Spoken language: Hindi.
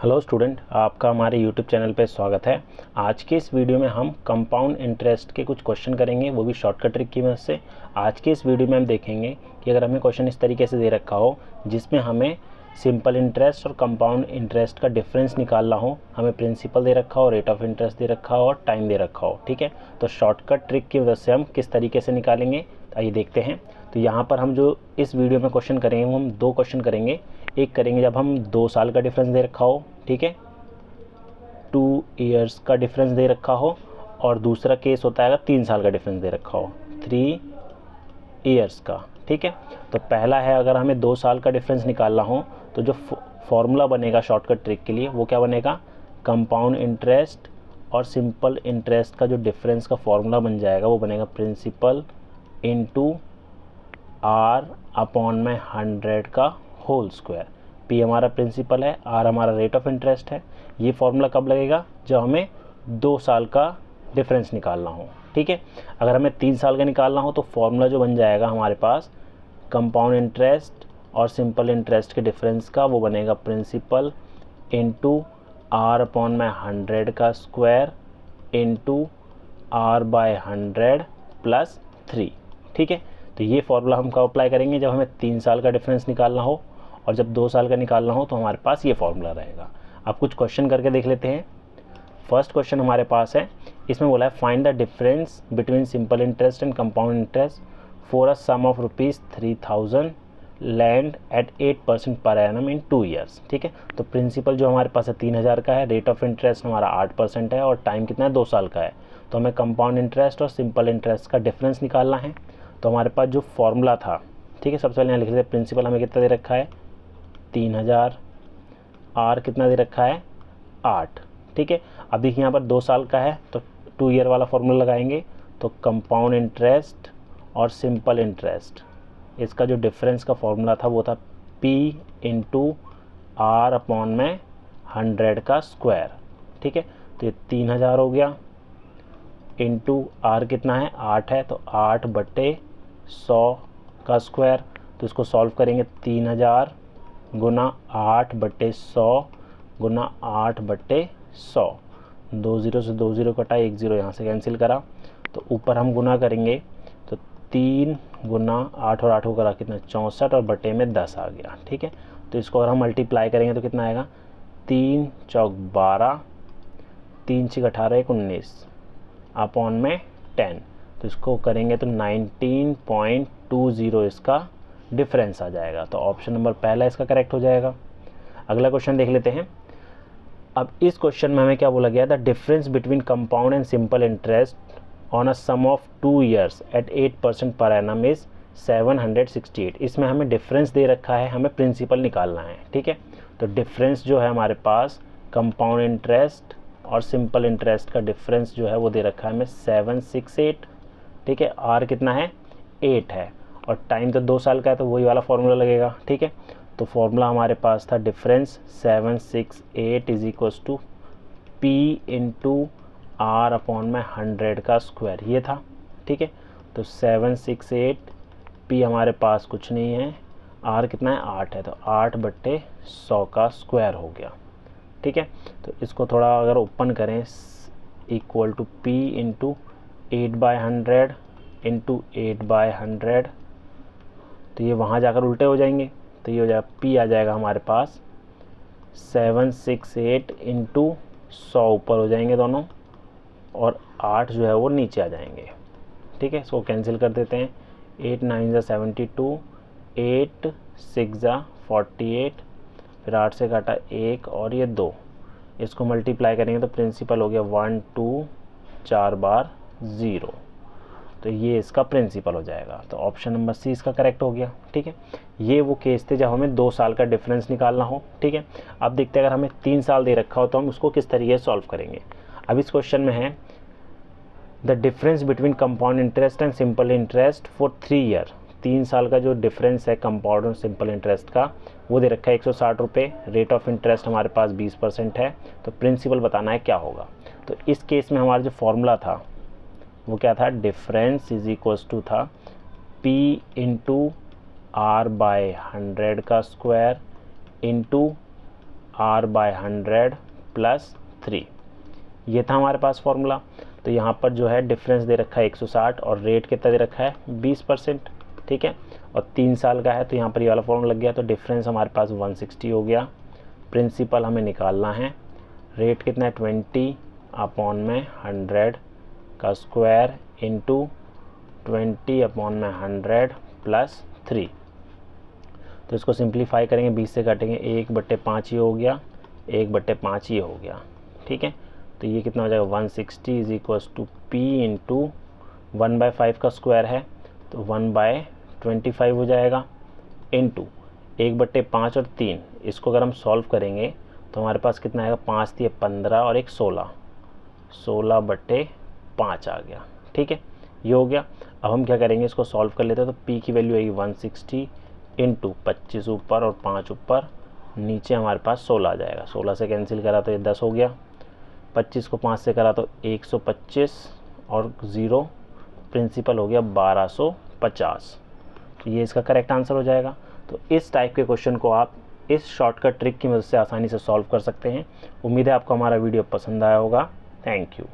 हेलो स्टूडेंट, आपका हमारे यूट्यूब चैनल पे स्वागत है। आज के इस वीडियो में हम कंपाउंड इंटरेस्ट के कुछ क्वेश्चन करेंगे, वो भी शॉर्टकट ट्रिक की मदद से। आज के इस वीडियो में हम देखेंगे कि अगर हमें क्वेश्चन इस तरीके से दे रखा हो जिसमें हमें सिंपल इंटरेस्ट और कंपाउंड इंटरेस्ट का डिफरेंस निकालना हो, हमें प्रिंसिपल दे रखा हो, रेट ऑफ इंटरेस्ट दे रखा हो और टाइम दे रखा हो। ठीक है, तो शॉर्टकट ट्रिक की मदद से हम किस तरीके से निकालेंगे आइए देखते हैं। तो यहाँ पर हम जो इस वीडियो में क्वेश्चन करेंगे वो हम दो क्वेश्चन करेंगे। एक करेंगे जब हम 2 साल का डिफरेंस दे रखा हो, ठीक है, 2 ईयर्स का डिफरेंस दे रखा हो, और दूसरा केस होता है अगर 3 साल का डिफरेंस दे रखा हो, 3 ईयर्स का। ठीक है, तो पहला है अगर हमें 2 साल का डिफरेंस निकालना हो तो जो फॉर्मूला बनेगा शॉर्टकट ट्रिक के लिए वो क्या बनेगा, कंपाउंड इंटरेस्ट और सिंपल इंटरेस्ट का जो डिफरेंस का फॉर्मूला बन जाएगा वो बनेगा प्रिंसिपल इंटू आर अपॉन में 100 का होल स्क्वायर। पी हमारा प्रिंसिपल है, आर हमारा रेट ऑफ इंटरेस्ट है। ये फॉर्मूला कब लगेगा, जब हमें 2 साल का डिफरेंस निकालना हो। ठीक है, अगर हमें 3 साल का निकालना हो तो फॉर्मूला जो बन जाएगा हमारे पास कंपाउंड इंटरेस्ट और सिंपल इंटरेस्ट के डिफरेंस का, वो बनेगा प्रिंसिपल इंटू आर अपॉन में 100 का square into R by 100 plus 3। ठीक है, तो ये फॉर्मूला हम कब अप्लाई करेंगे, जब हमें 3 साल का डिफरेंस निकालना हो, और जब 2 साल का निकालना हो तो हमारे पास ये फॉर्मूला रहेगा। अब कुछ क्वेश्चन करके देख लेते हैं। फर्स्ट क्वेश्चन हमारे पास है, इसमें बोला है find the difference between simple interest and compound interest for a sum of ₹3000 lent at 8% per annum in 2 years. ठीक है, तो प्रिंसिपल जो हमारे पास है 3000 का है, रेट ऑफ इंटरेस्ट हमारा 8% है, और टाइम कितना है, 2 साल का है। तो हमें कंपाउंड इंटरेस्ट और सिंपल इंटरेस्ट का डिफरेंस निकालना है। तो हमारे पास जो फॉर्मूला था, ठीक है, सबसे पहले यहाँ लिख लेते हैं। प्रिंसिपल हमें कितना दे रखा है, 3000, आर कितना दे रखा है, 8। ठीक है, अब देखिए यहाँ पर 2 साल का है तो 2 ईयर वाला फॉर्मूला लगाएंगे। तो कंपाउंड इंटरेस्ट और सिंपल इंटरेस्ट, इसका जो डिफरेंस का फॉर्मूला था वो था P इंटू आर अपॉन में 100 का स्क्वायर। ठीक है, तो ये 3000 हो गया, इंटू आर कितना है, 8 है, तो 8/100 का स्क्वायर। तो इसको सॉल्व करेंगे, 3000 गुना 8/100 गुना 8/100। 2 0 से 2 0 कटा, 1 0 यहाँ से कैंसिल करा। तो ऊपर हम गुना करेंगे तो 3 गुना 8 और 8 को करा कितना, 64, और बटे में 10 आ गया। ठीक है, तो इसको अगर हम मल्टीप्लाई करेंगे तो कितना आएगा, 3 चौक 12, 3 6 18 1 19 अपॉन में 10। तो इसको करेंगे तो 19.20 इसका डिफरेंस आ जाएगा। तो ऑप्शन नंबर पहला इसका करेक्ट हो जाएगा। अगला क्वेश्चन देख लेते हैं। अब इस क्वेश्चन में हमें क्या बोला गया, the difference between compound and simple interest on a sum of 2 years at 8% per annum is 768। इसमें हमें डिफरेंस दे रखा है, हमें प्रिंसिपल निकालना है। ठीक है, तो डिफरेंस जो है हमारे पास कंपाउंड इंटरेस्ट और सिंपल इंटरेस्ट का डिफरेंस जो है वो दे रखा है हमें 768। ठीक है, आर कितना है, 8 है, और टाइम तो 2 साल का है, तो वही वाला फॉर्मूला लगेगा। ठीक है, तो फॉर्मूला हमारे पास था difference 768 is equals to P into R upon में 100 का स्क्वायर, ये था। ठीक है, तो 768, पी हमारे पास कुछ नहीं है, आर कितना है, 8 है, तो 8/100 का स्क्वायर हो गया। ठीक है, तो इसको थोड़ा अगर ओपन करें, equal to P into 8/100 into 8/100, तो ये वहाँ जाकर उल्टे हो जाएंगे। तो ये हो जाएगा, पी आ जाएगा हमारे पास 768 इंटू 100 ऊपर हो जाएंगे दोनों, और 8 जो है वो नीचे आ जाएंगे। ठीक है, इसको कैंसिल कर देते हैं। 8 9 ज़ा 72, 8 6 ज़ा 48, फिर 8 से काटा 1 और ये 2, इसको मल्टीप्लाई करेंगे तो प्रिंसिपल हो गया 1 2 4 बार 0। तो ये इसका प्रिंसिपल हो जाएगा। तो ऑप्शन नंबर सी इसका करेक्ट हो गया। ठीक है, ये वो केस थे जब हमें 2 साल का डिफरेंस निकालना हो। ठीक है, अब देखते हैं अगर हमें 3 साल दे रखा हो तो हम उसको किस तरीके से सॉल्व करेंगे। अब इस क्वेश्चन में है the difference between compound interest and simple interest for 3 year. 3 साल का जो डिफरेंस है कंपाउंड और सिंपल इंटरेस्ट का वो दे रखा है 160 रुपये, रेट ऑफ इंटरेस्ट हमारे पास 20% है। तो प्रिंसिपल बताना है क्या होगा। तो इस केस में हमारा जो फॉर्मूला था वो क्या था, डिफरेंस इज इक्वल्स टू था P इंटू आर बाय 100 का स्क्वायर इंटू r/100 प्लस 3। ये था हमारे पास फॉर्मूला। तो यहाँ पर जो है डिफरेंस दे रखा है 160 और रेट कितना दे रखा है 20%, ठीक है, और 3 साल का है तो यहाँ पर ये वाला फॉर्मूला लग गया। तो डिफरेंस हमारे पास 160 हो गया। प्रिंसिपल हमें निकालना है, रेट कितना है 20/100 का स्क्वायर इंटू 20/100 प्लस 3। तो इसको सिंप्लीफाई करेंगे, 20 से काटेंगे 1/5 ये हो गया, 1/5 ये हो गया, ठीक है। तो ये कितना हो जाएगा 160 is equals to P into 1/5 का स्क्वायर है तो 1/25 हो जाएगा, इंटू 1/5 और 3, इसको अगर हम सॉल्व करेंगे तो हमारे पास कितना आएगा 5 दिए 15 और एक 16, 16/5 आ गया, ठीक है, ये हो गया। अब हम क्या करेंगे, इसको सॉल्व कर लेते हैं। तो p की वैल्यू आएगी 160 इंटू 25 ऊपर और 5 ऊपर, नीचे हमारे पास 16 आ जाएगा। 16 से कैंसिल करा तो ये 10 हो गया, 25 को 5 से करा तो 125 और 0 प्रिंसिपल हो गया 1250। तो ये इसका करेक्ट आंसर हो जाएगा। तो इस टाइप के क्वेश्चन को आप इस शॉर्टकट ट्रिक की मदद से आसानी से सॉल्व कर सकते हैं। उम्मीद है आपको हमारा वीडियो पसंद आया होगा। Thank you.